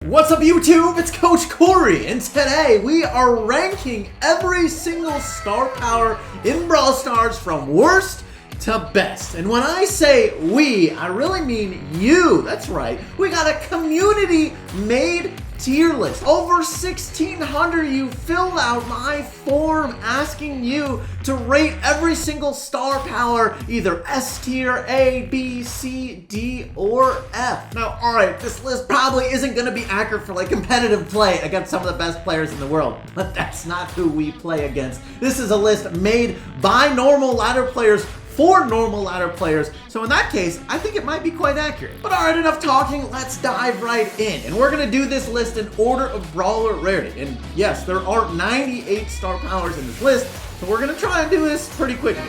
What's up YouTube? It's Coach Cory, and today we are ranking every single star power in Brawl Stars from worst to best. And when I say we, I really mean you. That's right. We got a community-made tier list. Over 1,600 you filled out my form asking you to rate every single star power, either S tier, A, B, C, D, or F. Now, alright, this list probably isn't going to be accurate for like competitive play against some of the best players in the world, but that's not who we play against. This is a list made by normal ladder players for normal ladder players, so in that case, I think it might be quite accurate. But alright, enough talking, let's dive right in. And we're gonna do this list in order of brawler rarity. And yes, there are 98 star powers in this list, so we're gonna try and do this pretty quickly.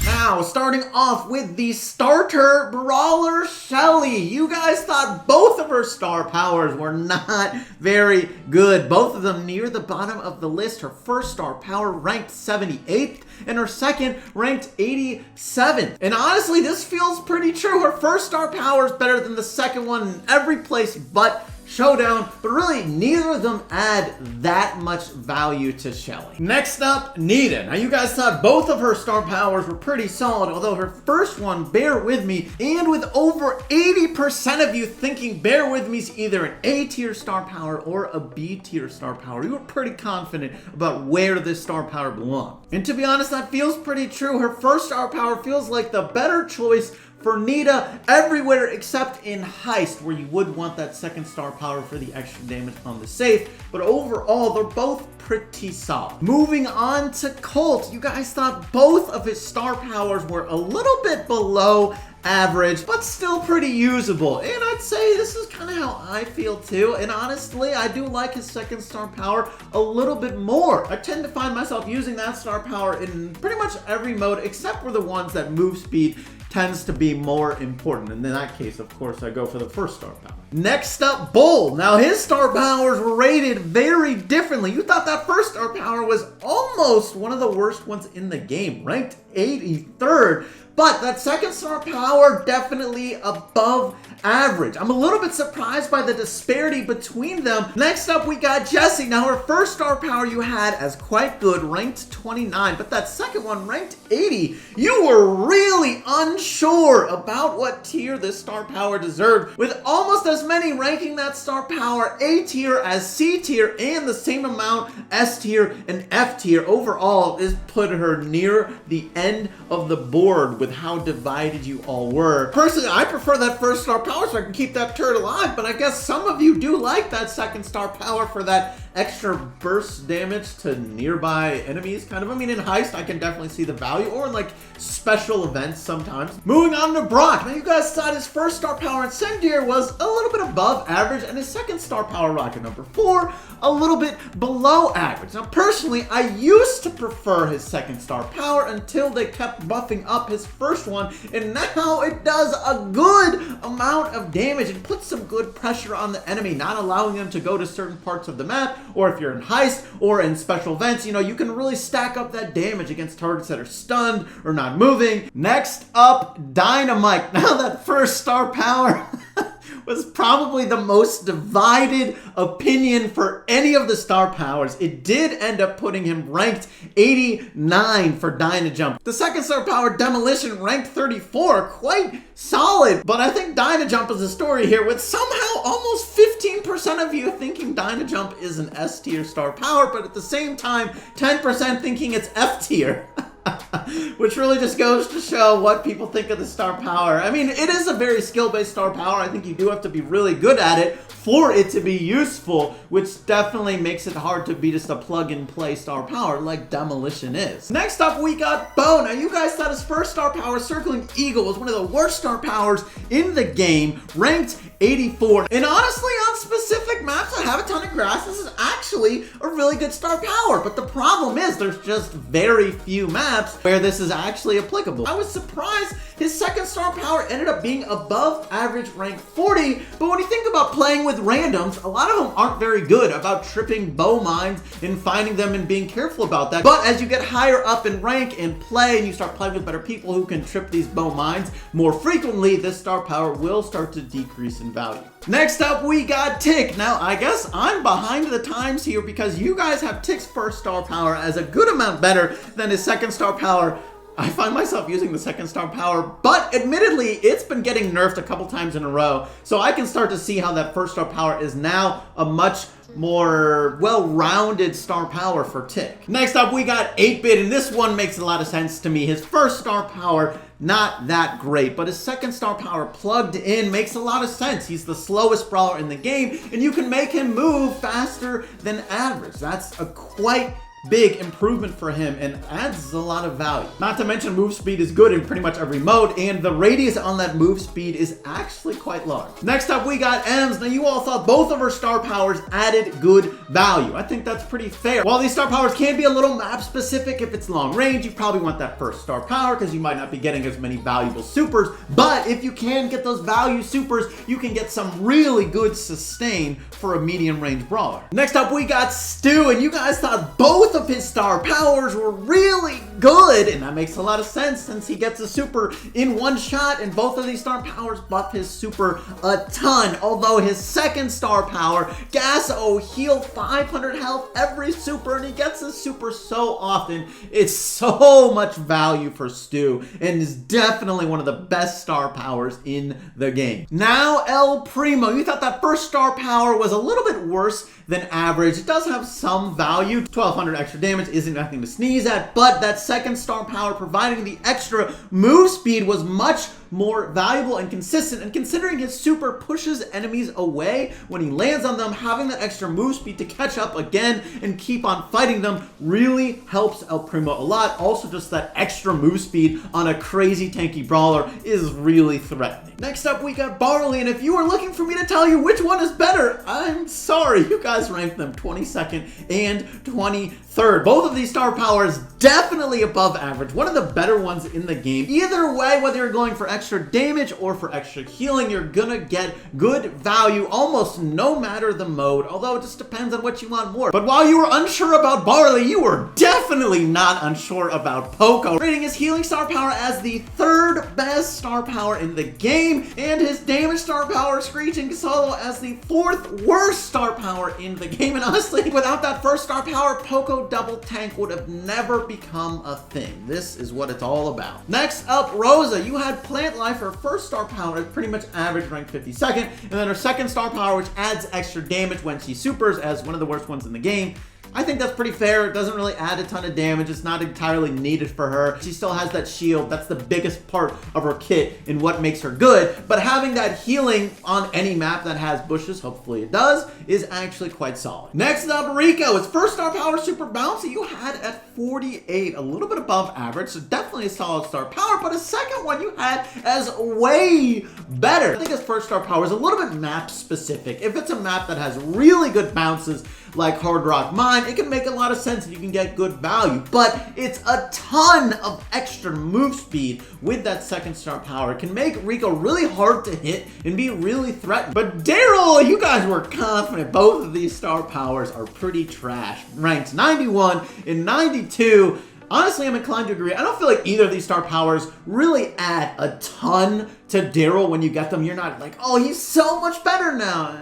Now, starting off with the starter brawler, Shelly. You guys thought both of her star powers were not very good. Both of them near the bottom of the list. Her first star power ranked 78th, and her second ranked 87th. And honestly, this feels pretty true. Her first star power is better than the second one in every place but Showdown, but really neither of them add that much value to Shelly. Next up, Nita. Now you guys thought both of her star powers were pretty solid, although her first one, Bear With Me, and with over 80% of you thinking Bear With Me is either an A tier star power or a B tier star power, you were pretty confident about where this star power belonged. And to be honest, that feels pretty true. Her first star power feels like the better choice for Nita everywhere except in Heist, where you would want that second star power for the extra damage on the safe, but overall they're both pretty solid. Moving on to Colt, you guys thought both of his star powers were a little bit below average, but still pretty usable. And I'd say this is kind of how I feel too. And honestly, I do like his second star power a little bit more. I tend to find myself using that star power in pretty much every mode except for the ones that move speed tends to be more important. And in that case, of course, I go for the first star power. Next up, Bull. Now his star powers were rated very differently. You thought that first star power was almost one of the worst ones in the game, ranked 83rd. But that second star power definitely above average. I'm a little bit surprised by the disparity between them. Next up, we got Jessie. Now her first star power you had as quite good, ranked 29, but that second one ranked 80. You were really unsure about what tier this star power deserved, with almost as many ranking that star power A tier as C tier and the same amount S tier and F tier. Overall, this put her near the end of the board with how divided you all were. Personally, I prefer that first star power so I can keep that turret alive, but I guess some of you do like that second star power for that extra burst damage to nearby enemies, kind of. I mean, in Heist, I can definitely see the value, or in like special events sometimes. Moving on to Brock. Now, you guys thought his first star power Incendiary was a little bit above average, and his second star power, Rocket number 4, a little bit below average. Now, personally, I used to prefer his second star power until they kept buffing up his first one, and now it does a good amount of damage and puts some good pressure on the enemy, not allowing them to go to certain parts of the map, or if you're in Heist or in special events, you know, you can really stack up that damage against targets that are stunned or not moving. Next up, Dynamite. Now that first star power was probably the most divided opinion for any of the star powers. It did end up putting him ranked 89 for Dynajump. The second star power, Demolition, ranked 34, quite solid, but I think Dynajump is the story here, with somehow almost 15% of you thinking Dynajump is an S tier star power, but at the same time, 10% thinking it's F tier. Which really just goes to show what people think of the star power. I mean, it is a very skill-based star power. I think you do have to be really good at it for it to be useful, which definitely makes it hard to be just a plug-and-play star power like Demolition is. Next up, we got Bo. Now, you guys thought his first star power, Circling Eagle, was one of the worst star powers in the game, ranked 84. And honestly, on specific maps that have a ton of grass, this is actually a really good star power. But the problem is there's just very few maps where this is actually applicable. I was surprised His second star power ended up being above average rank 40, but when you think about playing with randoms, a lot of them aren't very good about tripping bow mines and finding them and being careful about that. But as you get higher up in rank and play and you start playing with better people who can trip these bow mines more frequently, this star power will start to decrease in value. Next up, we got Tick. Now, I guess I'm behind the times here because you guys have Tick's first star power as a good amount better than his second star power. I find myself using the second star power, but admittedly, it's been getting nerfed a couple times in a row, so I can start to see how that first star power is now a much more well-rounded star power for Tick. Next up, we got 8-Bit, and this one makes a lot of sense to me. His first star power, not that great, but his second star power plugged in makes a lot of sense. He's the slowest brawler in the game, and you can make him move faster than average. That's a quite big improvement for him and adds a lot of value. Not to mention move speed is good in pretty much every mode, and the radius on that move speed is actually quite large. Next up, we got Ems. Now, you all thought both of her star powers added good value. I think that's pretty fair. While these star powers can be a little map specific, if it's long range, you probably want that first star power because you might not be getting as many valuable supers, but if you can get those value supers, you can get some really good sustain for a medium range brawler. Next up, we got Stu, and you guys thought both of his star powers were really good, and that makes a lot of sense since he gets a super in one shot, and both of these star powers buff his super a ton. Although his second star power, Gas-O, heal 500 health every super, and he gets a super so often. It's so much value for Stu, and is definitely one of the best star powers in the game. Now, El Primo. You thought that first star power was a little bit worse than average. It does have some value. 1200 extra damage isn't nothing to sneeze at, but that second star power providing the extra move speed was much more valuable and consistent, and considering his super pushes enemies away when he lands on them, having that extra move speed to catch up again and keep on fighting them really helps El Primo a lot. Also, just that extra move speed on a crazy tanky brawler is really threatening. Next up, we got Barley, and if you were looking for me to tell you which one is better, I'm sorry, you guys ranked them 22nd and 23rd. Both of these star powers definitely above average, one of the better ones in the game. Either way, whether you're going for extra damage or for extra healing, you're gonna get good value almost no matter the mode, although it just depends on what you want more. But while you were unsure about Barley, you were definitely not unsure about Poco, rating his healing star power as the third best star power in the game, and his damage star power, Screeching Solo, as the fourth worst star power in the game. And honestly, without that first star power, Poco double tank would have never become a thing. This is what it's all about. Next up, Rosa. You had Plant Life. Her first star power is pretty much average, rank 52nd, and then her second star power, which adds extra damage when she supers, as one of the worst ones in the game. I think that's pretty fair. It doesn't really add a ton of damage. It's not entirely needed for her. She still has that shield. That's the biggest part of her kit and what makes her good. But having that healing on any map that has bushes, hopefully it does, is actually quite solid. Next up, Rico. Its first star power, super bouncy, you had at 48, a little bit above average, so definitely a solid star power. But a second one you had as way better. I think his first star power is a little bit map specific. If it's a map that has really good bounces, like Hard Rock Mine, it can make a lot of sense and you can get good value, but it's a ton of extra move speed with that second star power. It can make Rico really hard to hit and be really threatened. But Daryl, you guys were confident. Both of these star powers are pretty trash. Ranked 91 and 92. Honestly, I'm inclined to agree. I don't feel like either of these star powers really add a ton to Daryl when you get them. You're not like, oh, he's so much better now.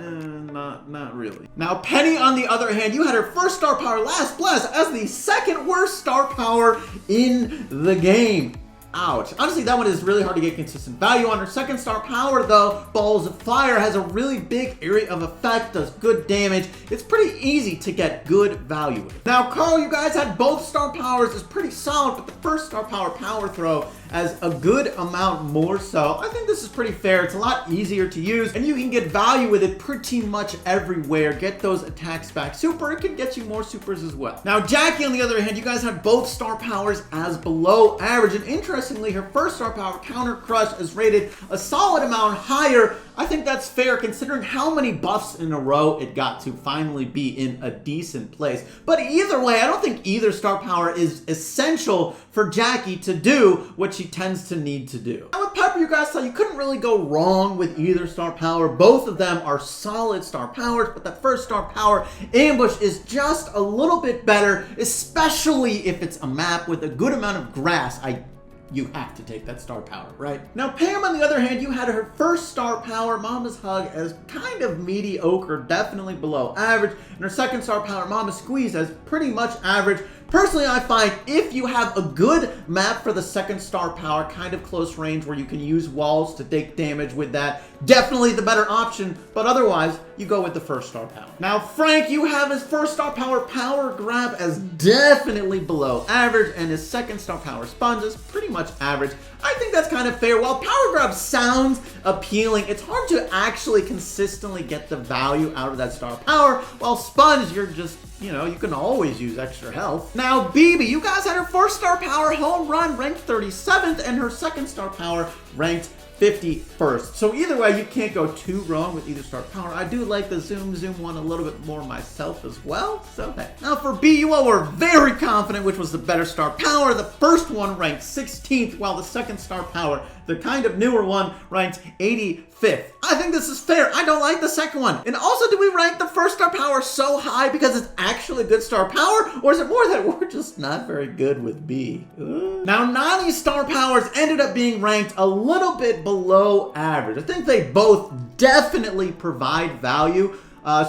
Not really. Now, Penny, on the other hand, you had her first star power, Last Blast, as the second worst star power in the game. Ouch. Honestly, that one is really hard to get consistent value on. Her second star power, though, Balls of Fire, has a really big area of effect, does good damage. It's pretty easy to get good value with it. Now, Carl, you guys had both star powers is pretty solid, but the first star power, Power Throw, as a good amount more so. I think this is pretty fair. It's a lot easier to use, and you can get value with it pretty much everywhere. Get those attacks back super. It can get you more supers as well. Now, Jackie, on the other hand, you guys had both star powers as below average, and interestingly, her first star power, Counter Crush, is rated a solid amount higher I think that's fair considering how many buffs in a row it got to finally be in a decent place. But either way, I don't think either star power is essential for Jackie to do what she tends to need to do. Now with Pepper, you guys saw you couldn't really go wrong with either star power. Both of them are solid star powers, but that first star power, Ambush, is just a little bit better, especially if it's a map with a good amount of grass. You have to take that star power, right? Now, Pam, on the other hand, you had her first star power, Mama's Hug, as kind of mediocre, definitely below average, and her second star power, Mama's Squeeze, as pretty much average. Personally, I find if you have a good map for the second star power, kind of close range where you can use walls to take damage with that, definitely the better option, but otherwise, you go with the first star power. Now, Frank, you have his first star power, Power Grab, as definitely below average, and his second star power, Sponge, is pretty much average. I think that's kind of fair. While Power Grab sounds appealing, it's hard to actually consistently get the value out of that star power, while Sponge, you're just, you know, you can always use extra health. Now, BB, you guys had her first star power, Home Run, ranked 37th, and her second star power, ranked 51st. So either way, you can't go too wrong with either star power. I do like the Zoom one a little bit more myself as well, so hey. Now for B, you all were very confident which was the better star power. The first one ranked 16th, while the second star power, the kind of newer one, ranked 85th. I think this is fair. I don't like the second one. And also, do we rank the first star power so high because it's actually a good star power? Or is it more that we're just not very good with B? Now, Nani's star powers ended up being ranked a little bit below average. I think they both definitely provide value.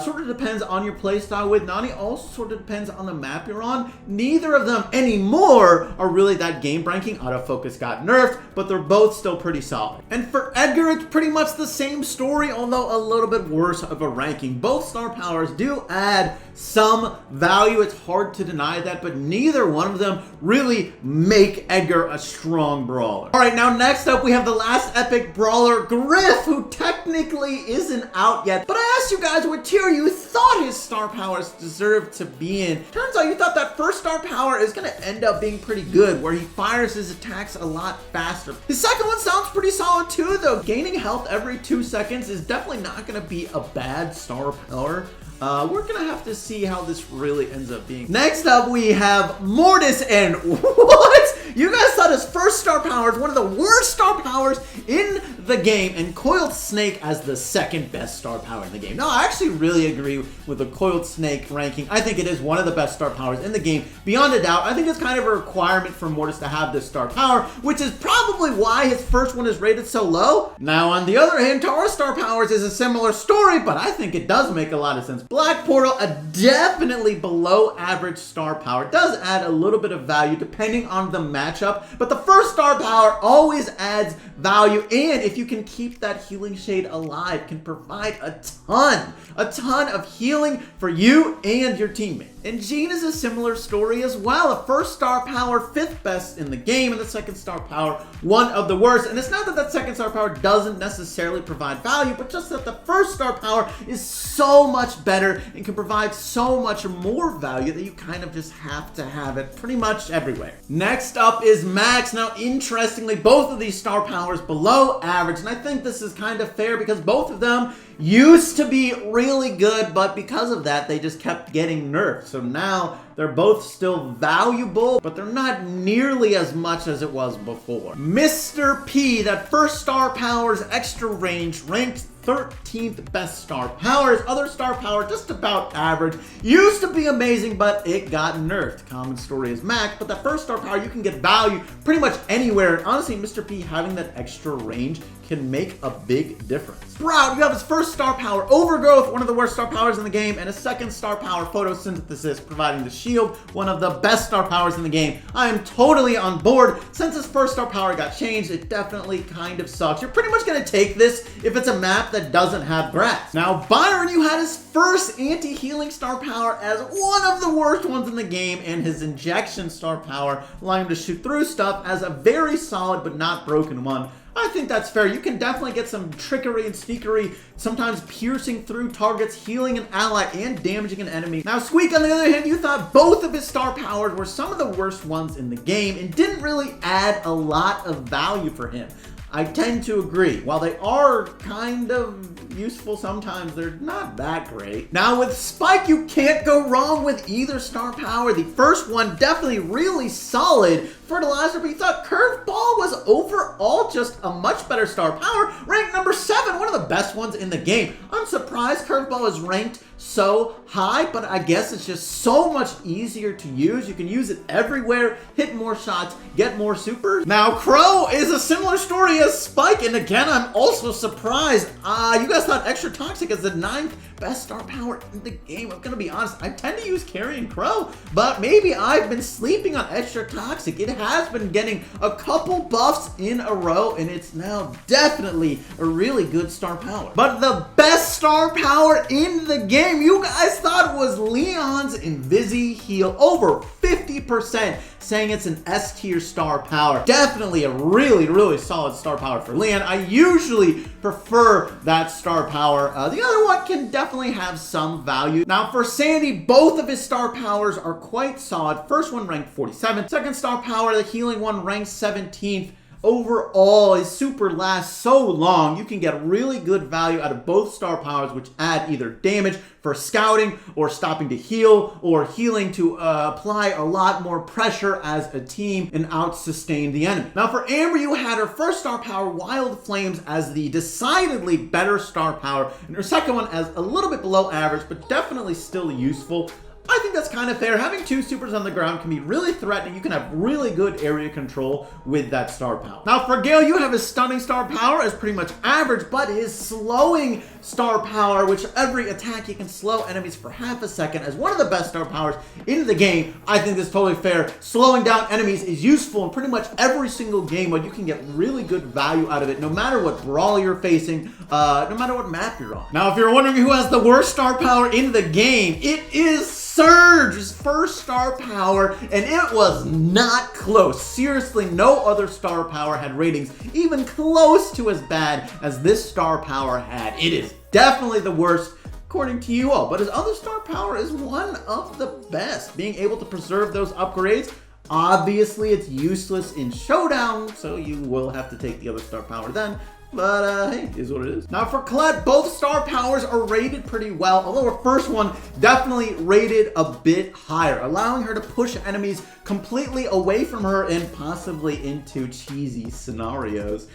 Sort of depends on your playstyle with Nani. Also sort of depends on the map you're on. Neither of them anymore are really that game breaking. Autofocus got nerfed, but they're both still pretty solid. And for Edgar, it's pretty much the same story, although a little bit worse of a ranking. Both star powers do add some value. It's hard to deny that, but neither one of them really make Edgar a strong brawler. All right, now next up, we have the last epic brawler, Griff, who technically isn't out yet. But I asked you guys what tier you thought his star powers deserved to be in. Turns out you thought that first star power is gonna end up being pretty good, where he fires his attacks a lot faster. His second one sounds pretty solid too, though. Gaining health every 2 seconds is definitely not gonna be a bad star power. We're gonna have to see how this really ends up being. Next up, we have Mortis, and what? You guys thought his first star power is one of the worst star powers in the game, and Coiled Snake as the second best star power in the game. Now, I actually really agree with the Coiled Snake ranking. I think it is one of the best star powers in the game, beyond a doubt. I think it's kind of a requirement for Mortis to have this star power, which is probably why his first one is rated so low. Now, on the other hand, Tara's star powers is a similar story, but I think it does make a lot of sense. Black Portal, a definitely below average star power, does add a little bit of value depending on the matchup, but the first star power always adds value, and if you can keep that healing shade alive, can provide a ton of healing for you and your teammate. And Jean is a similar story as well. A first star power, 5th best in the game, and the second star power, one of the worst. And it's not that that second star power doesn't necessarily provide value, but just that the first star power is so much better and can provide so much more value that you kind of just have to have it pretty much everywhere. Next up is Max. Now, interestingly, both of these star powers below average, and I think this is kind of fair because both of them used to be really good, but because of that, they just kept getting nerfed. So now they're both still valuable, but they're not nearly as much as it was before. Mr. P, that first star power's extra range, ranked 13th best star power. His other star power, just about average. Used to be amazing, but it got nerfed. Common story is Max, but that first star power, you can get value pretty much anywhere. And honestly, Mr. P having that extra range can make a big difference. Sprout, you have his first star power, Overgrowth, one of the worst star powers in the game, and his second star power, Photosynthesis, providing the shield, one of the best star powers in the game. I am totally on board. Since his first star power got changed, it definitely kind of sucks. You're pretty much gonna take this if it's a map that doesn't have grass. Now, Byron, you had his first anti-healing star power as one of the worst ones in the game, and his injection star power, allowing him to shoot through stuff, as a very solid but not broken one. I think that's fair. You can definitely get some trickery and sneakery, sometimes piercing through targets, healing an ally, and damaging an enemy. Now, Squeak, on the other hand, you thought both of his star powers were some of the worst ones in the game and didn't really add a lot of value for him. I tend to agree. While they are kind of useful sometimes, they're not that great. Now with Spike, you can't go wrong with either star power. The first one definitely really solid fertilizer, but you thought Curveball was overall just a much better star power. Ranked number 7, one of the best ones in the game. I'm surprised Curveball is ranked so high, but I guess it's just so much easier to use. You can use it everywhere, hit more shots, get more supers. Now Crow is a similar story as Spike, and again, I'm also surprised. You guys thought Extra Toxic is the 9th best star power in the game. I'm gonna be honest, I tend to use Cory and Crow, but maybe I've been sleeping on Extra Toxic. It has been getting a couple buffs in a row, and it's now definitely a really good star power. But the best star power in the game, you guys thought was Leon's Invisi Heal. Over 50% saying it's an S tier star power. Definitely a really solid star power for Leon. I usually prefer that star power. The other one can definitely have some value. Now for Sandy, both of his star powers are quite solid. First one ranked 47th. Second star power, the healing one, ranked 17th. Overall, his super lasts so long, you can get really good value out of both star powers, which add either damage for scouting or stopping to heal or healing to apply a lot more pressure as a team and out-sustain the enemy. Now for Amber, you had her first star power, Wild Flames, as the decidedly better star power, and her second one as a little bit below average, but definitely still useful. I think that's kind of fair. Having 2 supers on the ground can be really threatening. You can have really good area control with that star power. Now for Gale, you have his stunning star power as pretty much average, but his slowing star power, which every attack you can slow enemies for half a second, as one of the best star powers in the game. I think that's totally fair. Slowing down enemies is useful in pretty much every single game, but you can get really good value out of it no matter what brawl you're facing, no matter what map you're on. Now if you're wondering who has the worst star power in the game, it is Surge's first star power, and it was not close. Seriously, no other star power had ratings even close to as bad as this star power had. It is definitely the worst, according to you all, but his other star power is one of the best. Being able to preserve those upgrades, obviously it's useless in Showdown, so you will have to take the other star power then. But, hey, it is what it is. Now, for Colette, both star powers are rated pretty well, although her first one definitely rated a bit higher, allowing her to push enemies completely away from her and possibly into cheesy scenarios.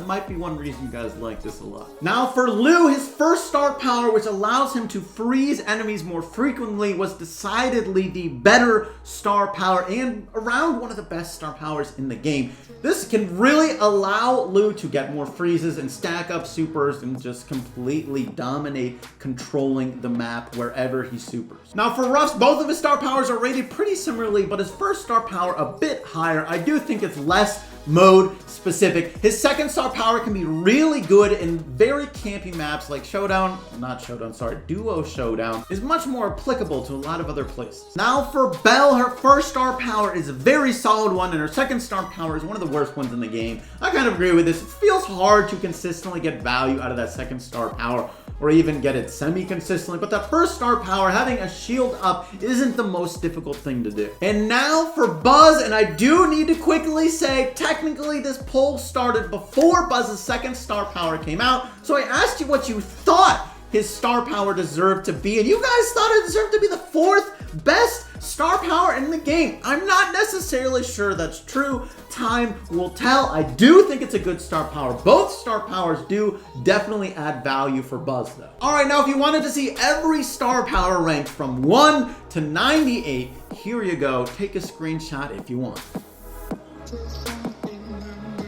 Might be one reason you guys like this a lot. Now, for Lou, his first star power, which allows him to freeze enemies more frequently, was decidedly the better star power and around one of the best star powers in the game. This can really allow Lou to get more freezes and stack up supers and just completely dominate controlling the map wherever he supers. Now for Ruffs, both of his star powers are rated pretty similarly, but his first star power a bit higher. I do think it's less mode specific. His second star power can be really good in very campy maps like Duo Showdown is much more applicable to a lot of other places. Now for Belle, her first star power is a very solid one, and her second star power is one of the worst ones in the game. I kind of agree with this. It feels hard to consistently get value out of that second star power, or even get it semi-consistently, but that first star power, having a shield up, isn't the most difficult thing to do. And now for Buzz, and I do need to quickly say, technically this poll started before Buzz's second star power came out, so I asked you what you thought his star power deserved to be, and you guys thought it deserved to be the 4th best star power in the game. I'm not necessarily sure that's true. Time will tell. I do think it's a good star power. Both star powers do definitely add value for Buzz though. Alright, now if you wanted to see every star power ranked from 1 to 98, here you go. Take a screenshot if you want.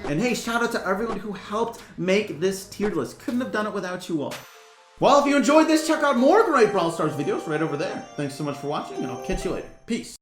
And hey, shout out to everyone who helped make this tier list. Couldn't have done it without you all. Well, if you enjoyed this, check out more great Brawl Stars videos right over there. Thanks so much for watching, and I'll catch you later. Peace.